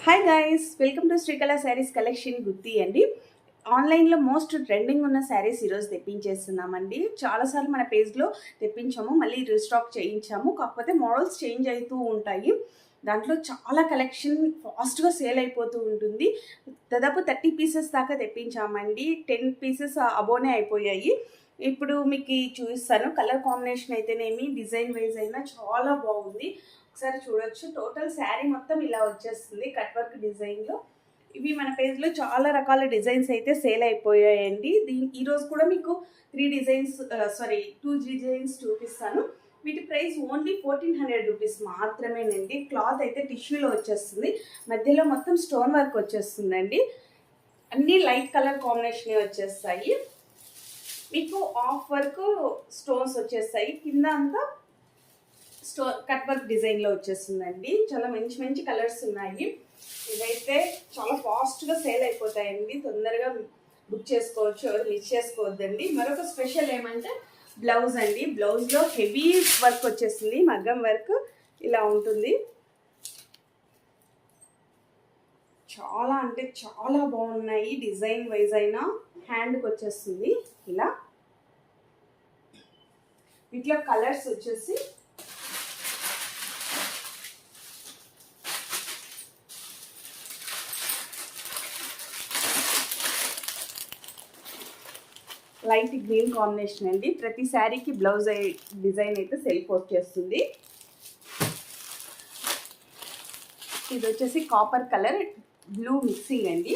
Hi guys, welcome to Srikala sarees collection Gutti అండి. ఆన్లైన్లో most trending ఉన్న శారీస్ ఈరోజు తెప్పించేస్తున్నామండి. చాలాసార్లు మన పేజ్లో తెప్పించాము, మళ్ళీ రీస్టాక్ చేయించాము. కాకపోతే మోడల్స్ చేంజ్ అవుతూ ఉంటాయి. దాంట్లో చాలా కలెక్షన్ ఫాస్ట్గా సేల్ అయిపోతూ ఉంటుంది. దాదాపు 30 పీసెస్ దాకా తెప్పించామండి. 10 పీసెస్ అబోనే అయిపోయాయి. ఇప్పుడు మీకు చూపిస్తాను. కలర్ కాంబినేషన్ అయితేనేమి, డిజైన్ వైజ్ అయినా చాలా బాగుంది. ఒకసారి చూడొచ్చు. టోటల్ శారీ మొత్తం ఇలా వచ్చేస్తుంది కట్ వర్క్ డిజైన్లో. ఇవి మన పేజ్లో చాలా రకాల డిజైన్స్ అయితే సేల్ అయిపోయాయండి. ఈరోజు కూడా మీకు 2 డిజైన్స్ చూపిస్తాను. వీటి ప్రైస్ ఓన్లీ 1400 రూపీస్ మాత్రమేనండి. క్లాత్ అయితే టిష్యూలో వచ్చేస్తుంది, మధ్యలో మొత్తం స్టోన్ వర్క్ వచ్చేస్తుందండి. అన్నీ లైట్ కలర్ కాంబినేషన్ వచ్చేస్తాయి. మీకు ఆఫ్ వర్క్ స్టోన్స్ వచ్చేస్తాయి, కింద అంతా కట్ వర్క్ డిజైన్లో వచ్చేస్తుందండి. చాలా మంచి మంచి కలర్స్ ఉన్నాయి. ఇవైతే చాలా ఫాస్ట్గా సేల్ అయిపోతాయండి. తొందరగా బుక్ చేసుకోవచ్చు, ఎవరు మిస్ చేసుకోవద్దండి. మరొక స్పెషల్ ఏమంటే బ్లౌజ్ అండి. బ్లౌజ్లో హెవీ వర్క్ వచ్చేస్తుంది, మగ్గం వర్క్ ఇలా ఉంటుంది. చాలా అంటే చాలా బాగున్నాయి. డిజైన్ వైజ్ అయినా హ్యాండ్కి వచ్చేస్తుంది ఇలా. వీటిలో కలర్స్ వచ్చేసి లైట్ గ్రీన్ కాంబినేషన్ అండి. ప్రతి శారీకి బ్లౌజ్ డిజైన్ అయితే సెల్ఫ్ వచ్చేస్తుంది. ఇది వచ్చేసి కాపర్ కలర్ బ్లూ మిక్సింగ్ అండి.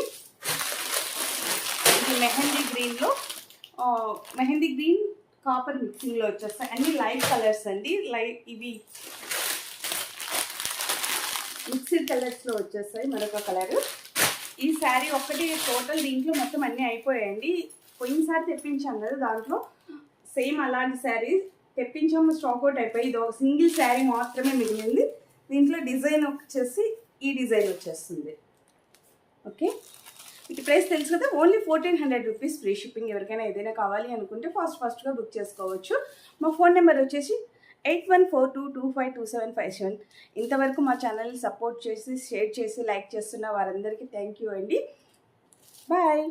ఇది మెహందీ గ్రీన్ కాపర్ మిక్సింగ్లో వచ్చేస్తాయి. అన్ని లైట్ కలర్స్ అండి. ఇవి మిక్స్డ్ కలర్స్లో వచ్చేస్తాయి. మరొక కలర్. ఈ శారీ ఒక్కటి టోటల్ దీంట్లో మొత్తం అన్నీ అయిపోయాయండి. పోయినసారి తెప్పించాం కదా, దాంట్లో సేమ్ అలాంటి శారీ తెప్పించాము, స్టాక్ అవుట్ అయిపోయి ఇది ఒక సింగిల్ శారీ మాత్రమే మిగిలింది. దీంట్లో డిజైన్ వచ్చేసి ఈ డిజైన్ వచ్చేస్తుంది. ఓకే, వీటి ప్రైస్ తెలుసు కదా, ఓన్లీ 1400 రూపీస్ ఫ్రీ షిప్పింగ్. ఎవరికైనా ఏదైనా కావాలి అనుకుంటే ఫాస్ట్గా బుక్ చేసుకోవచ్చు. మా ఫోన్ నెంబర్ వచ్చేసి 8142252757. ఇంతవరకు మా ఛానల్ని సపోర్ట్ చేసి, షేర్ చేసి, లైక్ చేస్తున్న వారందరికీ థ్యాంక్ యూ అండి. బాయ్.